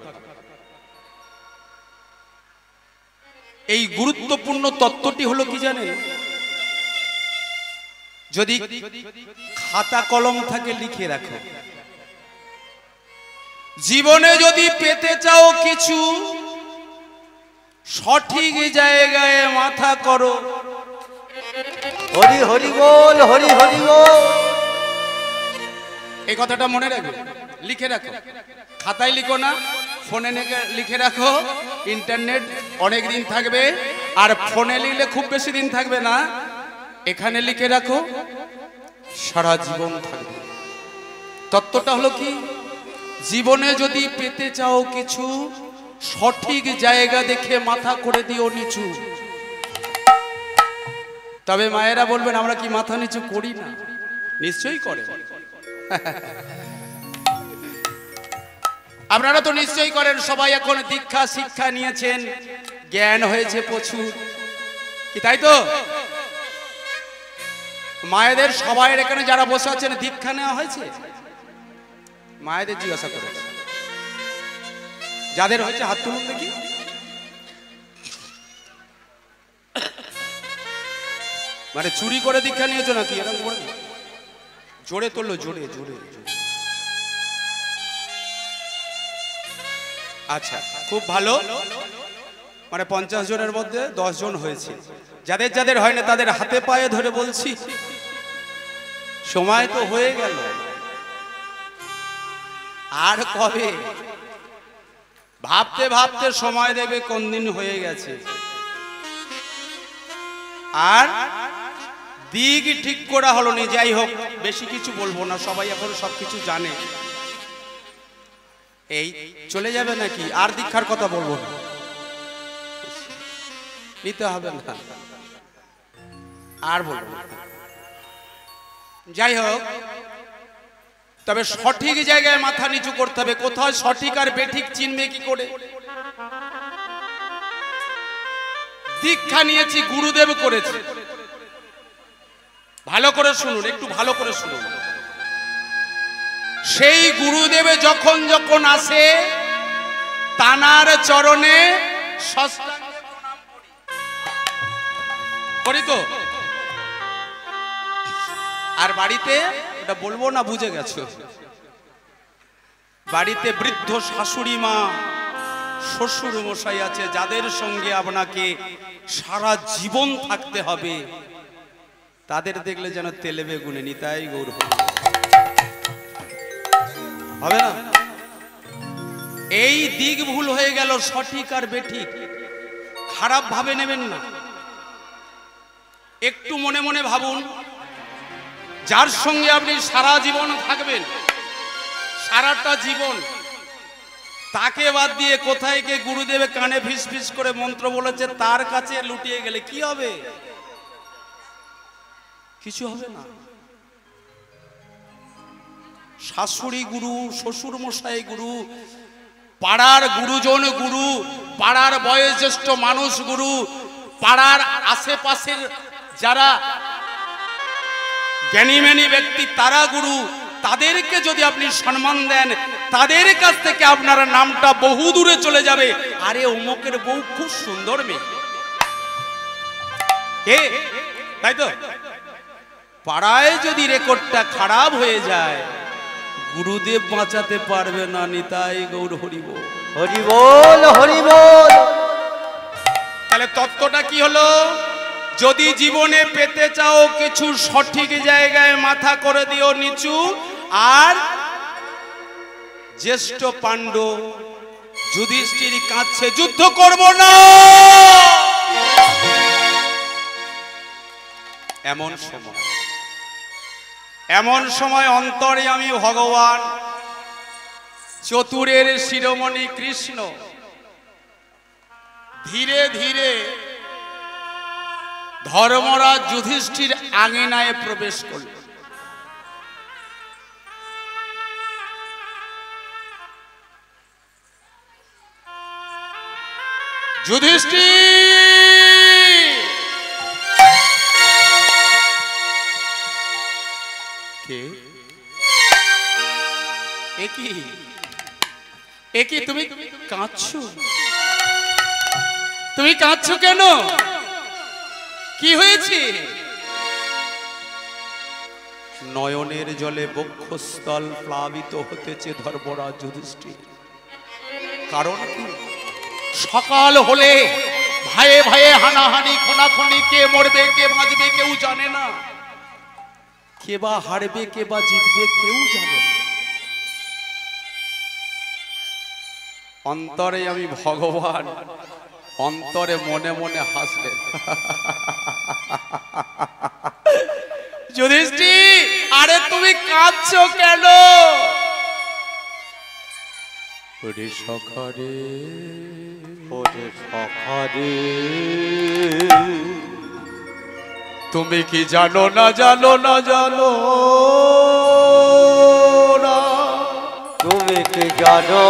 এই গুরুত্বপূর্ণ তত্ত্বটি হলো কি জানেন? যদি খাতা কলম থাকে লিখে রাখো, জীবনে যদি পেতে চাও কিছু সঠিক জায়গায় মাথা করো। হরি হরি বল, হরি হরি বল। এই কথাটা মনে রাখবে, লিখে রাখো, খাতায় লিখো না, ফোনে লিখে রাখো। ইন্টারনেট অনেক দিন থাকবে, আর ফোনে লিখলে খুব বেশি দিন থাকবে না। এখানে লিখে রাখো, সারা জীবন থাকবে। তত্ত্বটা হলো কি? জীবনে যদি পেতে চাও কিছু সঠিক জায়গা দেখে মাথা করে দিও নিচু। তবে মায়েরা বলবেন আমরা কি মাথা নিচু করি না? নিশ্চয়ই করে। আপনারা তো নিশ্চয়ই করেন। সবাই এখন দীক্ষা শিক্ষা নিয়েছেন, জ্ঞান হয়েছে প্রচুর, কি তাই তো? মায়েদের সবাই এখানে যারা বসে আছেন দীক্ষা নেওয়া হয়েছে? মায়েদের জিজ্ঞাসা করেছে, যাদের হয়েছে হাত তুলুন দেখি। মানে চুরি করে দীক্ষা নিয়েছো নাকি? এরকম করে জোরে তুললো, জোরে জোরে। আচ্ছা, খুব ভালো। মানে 50 জনের মধ্যে 10 জন হয়েছে। যাদের যাদের হয় না তাদের হাতে পায়ে ধরে বলছি, সময় তো হয়ে গেল, আর কবে? ভাবতে ভাবতে সময় দেবে কোন দিন হয়ে গেছে। আর দিক ঠিক করা হলো না। যাই হোক, বেশি কিছু বলবো না, সবাই এখন সবকিছু জানে। এই চলে যাবে নাকি? আর দীক্ষার কথা বলবো না, নিতে হবে না, আর বলবো না। যাই হোক, তবে সঠিক জায়গায় মাথা নিচু করতে হবে। কোথায় সঠিক আর বেঠিক চিনবে কি করে? দীক্ষা নিয়েছি, গুরুদেব করেছে, ভালো করে শুনুন, একটু ভালো করে শুনুন। সেই গুরুদেবে যখন যখন আসে তানার চরণে সাষ্টাঙ্গ প্রণাম করি তো। আর বাড়িতে, এটা বলবো না, বুঝে গেছো, বাড়িতে বৃদ্ধ শাশুড়ি মা শ্বশুর মশাই আছে যাদের সঙ্গে আপনাকে সারা জীবন থাকতে হবে, তাদের দেখলে যেন তেলে বেগুনে নিতাই গৌর হবে না। এই দিক ভুল হয়ে গেল, সঠিক আর বেঠিক খারাপ ভাবে নেবেন না। একটু মনে মনে ভাবুন, যার সঙ্গে আপনি সারা জীবন থাকবেন, সারাটা জীবন, তাকে বাদ দিয়ে কোথায় কে গুরুদেবে কানে ফিস ফিস করে মন্ত্র বলেছে তার কাছে লুটিয়ে গেলে কি হবে? কিছু হবে না। শাশুড়ি গুরু, শ্বশুর মশাই গুরু, পাড়ার গুরুজন গুরু, পাড়ার বয়োজ্যেষ্ঠ মানুষ গুরু, পাড়ার আশেপাশের যারা জ্ঞানীমানী ব্যক্তি তারা গুরু। তাদেরকে যদি আপনি সম্মান দেন, তাদের কাছ থেকে আপনার নামটা বহু দূরে চলে যাবে। আরে অমুকের বউ খুব সুন্দর মেয়ে, কে, তাই তো? পাড়ায় যদি রেকর্ডটা খারাপ হয়ে যায়, গুরুদেব বাঁচাতে পারবে না। নিতাই গৌর হরিবল, হরিবল হরিবল। তাহলে তত্ত্বটা কি হলো? যদি জীবনে পেতে চাও কিছু, সঠিক জায়গায় মাথা করে দিও নিচু। আর জ্যেষ্ঠ পাণ্ডব যুধিষ্ঠির কাঁদছে, যুদ্ধ করব না। এমন সময় অন্তরে আমি ভগবান চতুরের শিরোমণি কৃষ্ণ ধীরে ধীরে ধর্মরাজ যুধিষ্ঠির আঙিনায় প্রবেশ করল। যুধিষ্ঠির, কে? একি তুমি কাঁদছো? তুমি কাঁদছো কেন? কি হয়েছে? নয়নের জলে বক্ষস্থল প্লাবিত হতেছে ধর্মরাজ যুধিষ্ঠির। কারণ কি? সকাল হলে ভাইয়ে ভাইয়ে হানাহানি, খোনাখনি, কে মরবে কে বাঁচবে কেউ জানে না, কে বা হারবে কে বা জিতবে কেউ জানে না। অন্তরে আমি ভগবান, অন্তরে মনে মনে হাসলেন। যুধিষ্ঠির, আরে তুমি কাঁদছো কেন? ওরে সখারে, ওরে সখারে, তুমি কি জানো না জানো না জানো না? তুমি কি জানো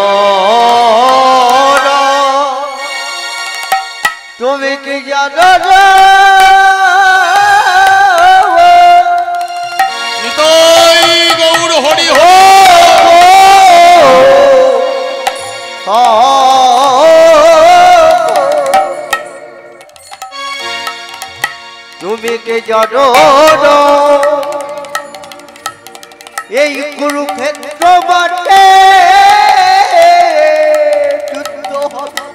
না? তুমি কি জানো না? নিতাই গৌর হরি হো। তুমি কি জানো না? এই কুরুক্ষেত্র মাঠে যুদ্ধ হবে।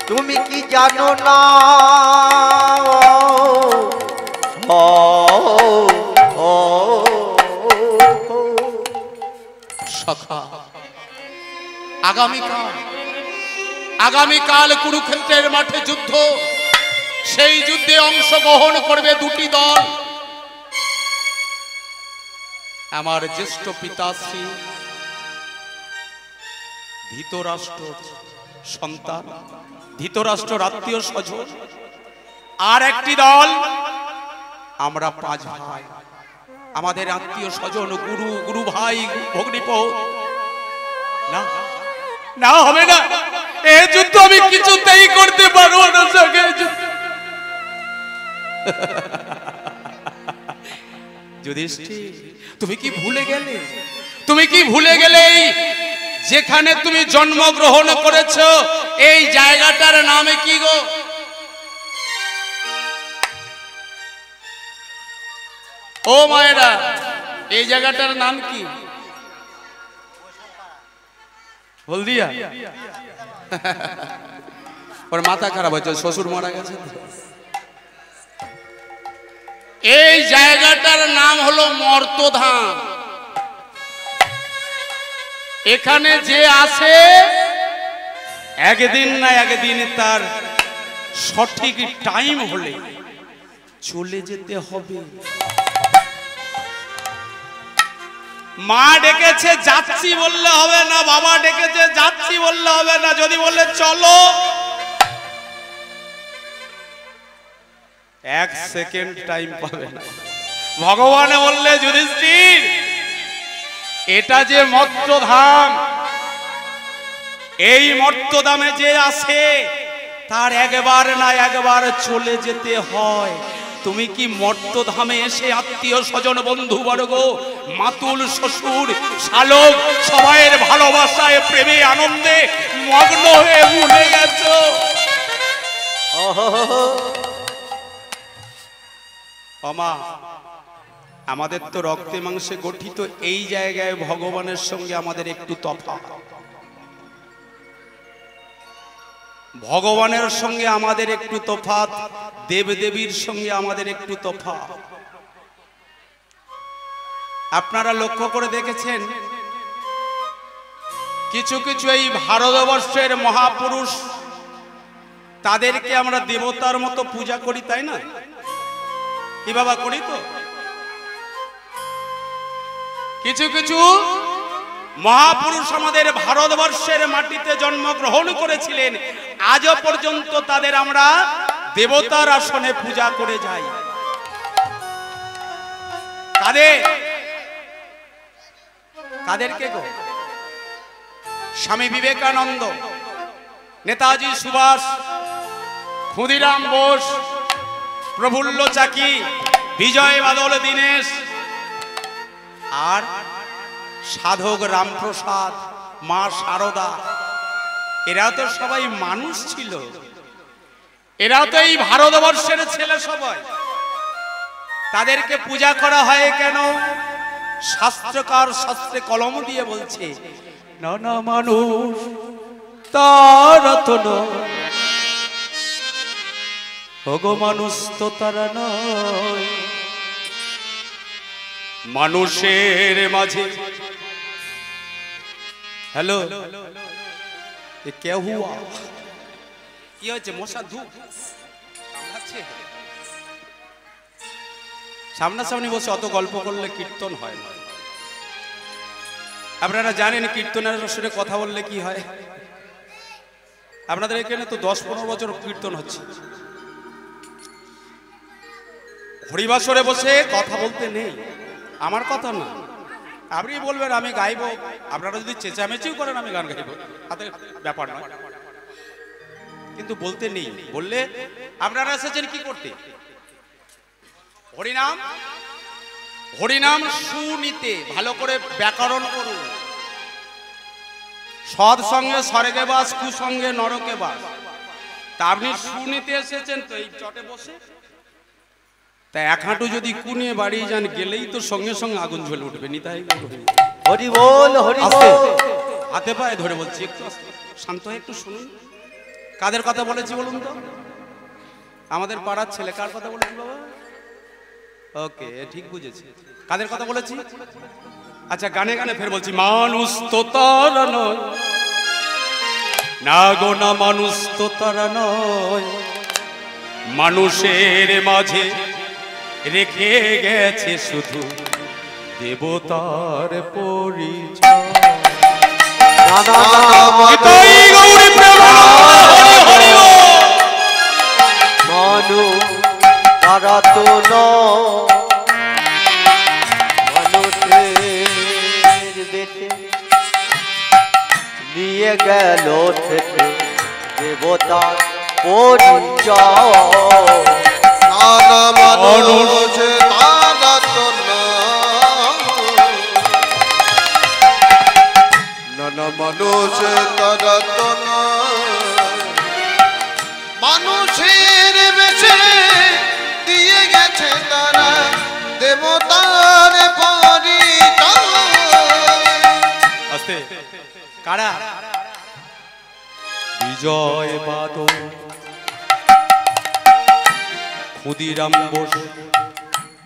তুমি কি জানো না? সখা, আগামীকাল কুরুক্ষেত্রের মাঠে যুদ্ধ। সেই যুদ্ধে অংশগ্রহণ করবে দুটি দল। আমার জ্যেষ্ঠ পিতাশ্রী ধৃতরাষ্ট্র সন্তান, ধৃতরাষ্ট্র আত্মীয় স্বজন, আর একটি দল আমরা 5 ভাই, আমাদের আত্মীয় স্বজন, গুরু, গুরু ভাই, ভগ্নিপতি। না না, হবে না, এই যুদ্ধ আমি কিছুতেই করতে পারবো না। যুধিষ্ঠির, তুমি কি ভুলে গেলে? তুমি কি ভুলে গেলে যেখানে তুমি জন্মগ্রহণ করেছো এই জায়গাটার নামে কি গো? ও মায়েরা, এই জায়গাটার নাম কি? হলদিয়া। ওর মাথা খারাপ হয়েছে, শ্বশুর মারা গেছে। এই জায়গাটার নাম হলো মর্তধাম। এখানে যে আসে একদিন না একদিন তার সঠিক টাইম হলে চলে যেতে হবে। মা ডেকেছে যাচ্ছি বললে হবে না, বাবা ডেকেছে যাচ্ছি বললে হবে না। যদি বলে চলো, 1 সেকেন্ড টাইম পাবে না। ভগবানে বললে যুধিষ্ঠির, এটা যে মর্তধাম, এই মর্তধামে যে আসে তার একবার না একবার চলে যেতে হয়। তুমি কি মর্তধামে এসে আত্মীয় স্বজন বন্ধু বর্গ মাতুল শ্বশুর শালক সবাইয়ের ভালোবাসায় প্রেমে আনন্দে মগ্ন হয়ে ভুলে গেছো? অমা, আমাদের তো রক্তে মাংসে গঠিত, এই জায়গায় ভগবানের সঙ্গে আমাদের একটু তফাৎ। ভগবানের সঙ্গে আমাদের একটু তফাৎ, দেবদেবীর সঙ্গে আমাদের একটু তফাৎ। আপনারা লক্ষ্য করে দেখেছেন, কিছু কিছু এই ভারতবর্ষের মহাপুরুষ, তাদেরকে আমরা দেবতার মতো পূজা করি, তাই না? কি বাবা, করি তো? কিছু কিছু মহাপুরুষ আমাদের ভারতবর্ষের মাটিতে জন্মগ্রহণ করেছিলেন, আজও পর্যন্ত তাদের আমরা দেবতার আসনে পূজা করে যাই। কাদেরকে গো? স্বামী বিবেকানন্দ, নেতাজি সুভাষ, ক্ষুদিরাম বোস, প্রফুল্ল চাকি, বিজয় বাদল দীনেশ, আর সাধক রামপ্রসাদ, মা শারদা। এরা তো সবাই মানুষ ছিল, এরা তো এই ভারতবর্ষের ছেলে সবাই। তাদেরকে পূজা করা হয় কেন? শাস্ত্রকার শাস্ত্রে কলম দিয়ে বলছে, নানা মানুষ তারা তো নয়, ওগো মানুষ তো তারা নয়, মানুষের মাঝে। হ্যালো, এ কে হুয়া? কি হয়েছে? মশা ধূপ কামড়াচ্ছে? সামনাসামনি বসে অত গল্প করলে কীর্তন হয় না। আপনারা জানেন কীর্তনের সঙ্গে কথা বললে কি হয়? আপনাদের এখানে তো 10-15 বছর কীর্তন হচ্ছে, হরিবাসরে বসে কথা বলতে নেই। আমার কথা না, আপনি বলবেন আমি গাইবো, আপনারা যদি চেঁচামেচিও করেন আমি গান গাইবো, তাতে ব্যাপার নয়, কিন্তু বলতে নেই। বললে আপনারা এসেছেন কি করতে? হরিনাম। হরিনাম শুনিতে, ভালো করে ব্যাকরণ করুন। সৎ সঙ্গে স্বর্গে বাস, কুসঙ্গে নরকে বাস। তা আপনি শুনিতে এসেছেন তো এই চটে বসে, তাই এক হাঁটু যদি কুনিয়ে বাড়ি যান, গেলেই তো সঙ্গে সঙ্গে আগুন জ্বলে উঠবে। নিতাই হরি বল, হরি বল। হাতে পায়ে ধরে বলছি, একটু শান্ত হয়ে একটু শুনুন। কাদের কথা বলেছি বলুন তো? আমাদের পাড়ার ছেলে। কার কথা বলেছি বাবা? ওকে, ঠিক বুঝেছি। কাদের কথা বলেছি? আচ্ছা, গানে গানে ফের বলছি, মানুষ তো তারা নয়, না গো না, মানুষ তো তারা নয়, মানুষের মাঝে রেখে গেছে শুধু দেবতার পরিচয়। মানু তারা তো মানুষের বেটে নিয়ে গেল থেকে দেবতার পরিচয়। নানা মানুষ তারা তো নয়, নানা মানুষ তারা তো মানুষের বেশে দিয়ে গেছে তারা দেবতার আস্তে কারা বিজয় বাদল ক্ষুদিরাম বোস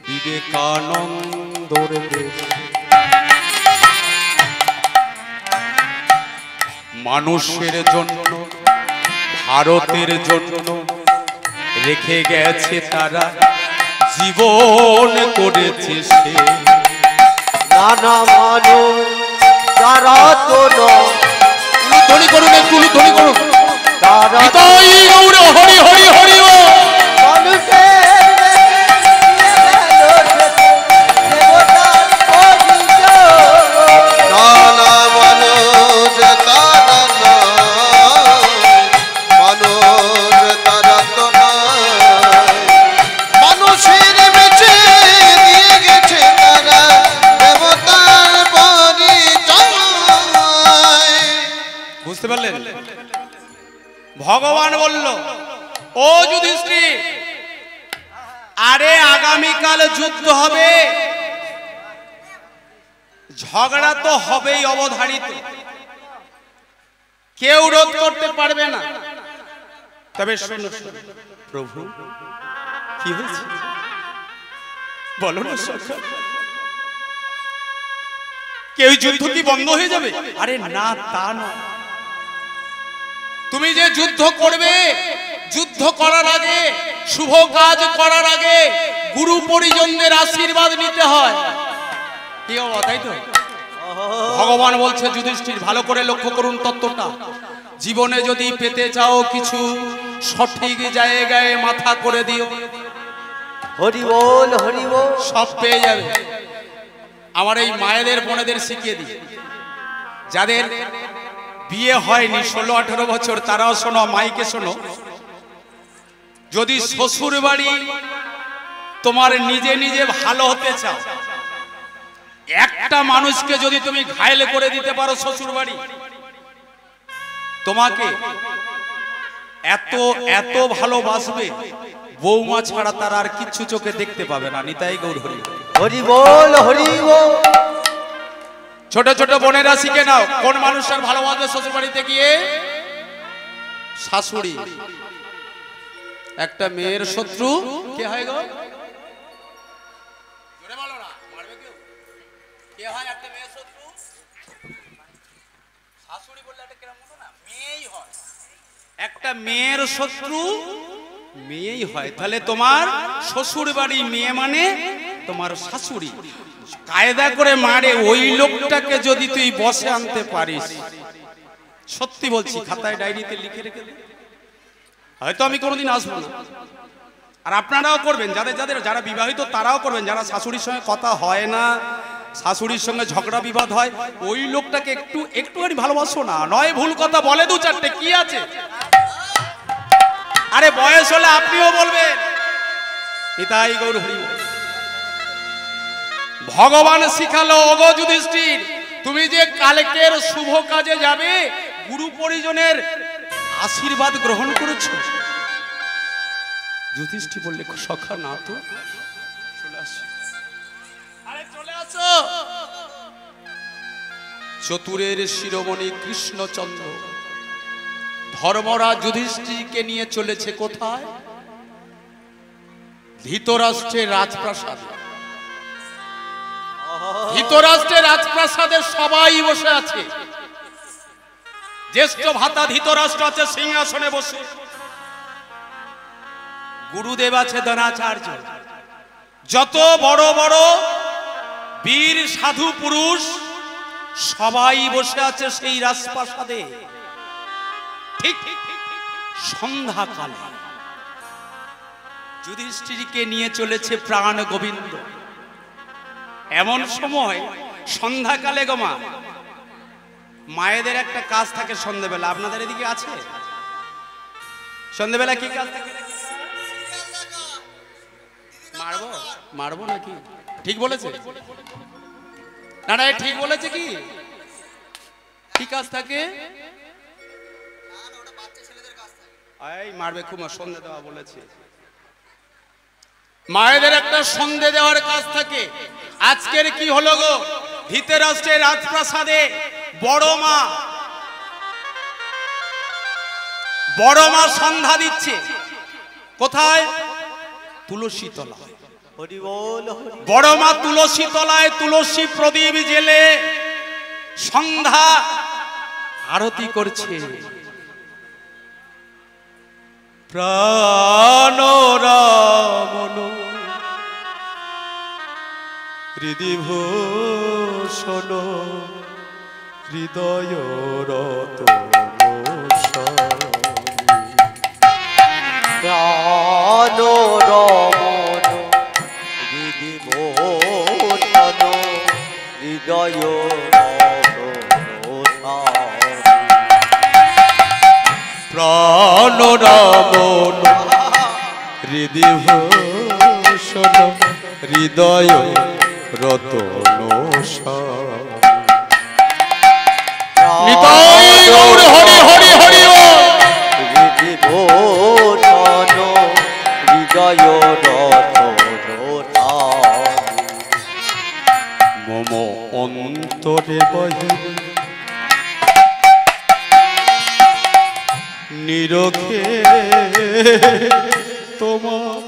বিবেকানন্দর দেশ মানুষের জন্য ভারতের জন্য রেখে গেছে তারা জীবন করেছে সে নানা মানুষ তারা তো ধ্বনি করুন একটু ধ্বনি করুন তারা হরি হরি হরি হরি ভগবান বলল ও যুধিষ্ঠির আরে আগামীকাল যুদ্ধ হবে ঝগড়া তো হবেই অবধারিত কেউ রোধ করতে পারবে না তবে শোনো প্রভু কি হয়েছে বলো না সখা কেউ যুদ্ধ কি বন্ধ হয়ে যাবে আরে না তা না তুমি যে যুদ্ধ করবে যুদ্ধ করার আগে শুভ কাজ করার আগে গুরু পরিজনদের আশীর্বাদ নিতে হয় কি হবে তাই তো ভগবান বলছে যুধিষ্ঠির ভালো করে লক্ষ্য করুন তত্ত্বটা জীবনে যদি পেতে চাও কিছু সঠিক জায়গায় মাথা করে দিও হরি বল সব পেয়ে যাবে আমার এই মায়েদের বোনেদের শিখিয়ে দিই যাদের বিয়ে হয়নি 16-18 বছর তারাও শোনো মাইকে শোনো যদি শ্বশুর বাড়ি তোমার নিজে নিজে ভালো হতে চাও একটা মানুষকে যদি তুমি ঘায়েল করে দিতে পারো শ্বশুর বাড়ি তোমাকে এত এত ভালোবাসবে বৌমা ছাড়া তার আর কিচ্ছু চোখে দেখতে পাবে না নিতাই গৌর হরি বল ছোট ছোট বোনেরা শিখে নাও কোন মানুষটার ভালোবাসবে শ্বশুর বাড়িতে গিয়ে শাশুড়ি একটা মেয়ের শত্রু কে হয় গো জোরে বলো না মারবে কেউ কে হয় একটা মেয়ের শত্রু শাশুড়ি বললে এটা কেমন মতো না মেয়েই হয় একটা মেয়ের শত্রু মেয়েই হয় তাহলে তোমার শ্বশুর বাড়ি মেয়ে মানে তোমার শাশুড়ি কায়দা করে মারে ওই লোকটাকে যদি তুই বসে আনতে পারিস সত্যি বলছি খাতায় ডায়েরিতে লিখে রেখে দে হয়তো আমি কোনোদিন আসবো না আর আপনারাও করবেন যারা বিবাহিত তারাও করবেন যারা শাশুড়ির সঙ্গে কথা হয় না শাশুড়ির সঙ্গে ঝগড়া বিবাদ হয় ওই লোকটাকে একটুখানি ভালোবাসো না নয় ভুল কথা বলে দু চারটে কি আছে আরে বয়স হলে আপনিও বলবেন নিতাই গৌর হরি ভগবান শিখালো ওগো যুধিষ্ঠির তুমি যে কালকের শুভ কাজে যাবে গুরু পরিজনের আশীর্বাদ গ্রহণ করেছো যুধিষ্ঠির বললে সখা না তো চলে আসো আরে চলে আসো চতুরের শিরোমণি কৃষ্ণচন্দ্র ধর্মরাজ যুধিষ্ঠিরকে নিয়ে চলেছে কোথায় ধৃতরাষ্ট্রের রাজপ্রাসাদ ধৃতরাষ্ট্রের রাজপ্রাসাদে সবাই বসে আছে জ্যেষ্ঠ ভ্রাতা ধৃতরাষ্ট্র আছে সিংহাসনে বসে গুরুদেব আছে দ্রোণাচার্য যত বড় বড় বীর সাধু পুরুষ সবাই বসে আছে সেই রাজপ্রাসাদে ঠিক সন্ধ্যাকালে যুধিষ্ঠিরকে নিয়ে চলেছে প্রাণ গোবিন্দ এমন সময় সন্ধ্যাকালে গোমা মায়েদের একটা কাজ থাকে সন্ধ্যাবেলা আপনাদের এদিকে আছে সন্ধ্যাবেলা কি কাজ থাকে মারবো নাকি ঠিক বলেছে না ঠিক বলেছে কি ঠিক কাজ থাকে? এই মারবে খুব সন্ধে দেওয়া বলেছে, মায়েদের একটা সন্ধে দেওয়ার কাজ থাকে। আজকের কি হলো গো, ধৃতরাষ্ট্রের রাজপ্রাসাদে বড় মা সন্ধ্যা দিচ্ছে। কোথায়? তুলসী তলায়। হরি বল হরি বড় মা তুলসী তলায় তুলসী প্রদীপ জেলে সন্ধ্যা আরতি করছে। প্রাণ রামন হৃদিভূষণ হৃদয় রতন প্রাণ রমন বিধিভূষণ হৃদয় প্রাণ রামন হৃদিভূষণ হৃদয় রতন নিতাই গৌর হরি হরি হরি বিধিভূষণ হৃদয় রতন মম অন্তরে বহে নিরখে তোমার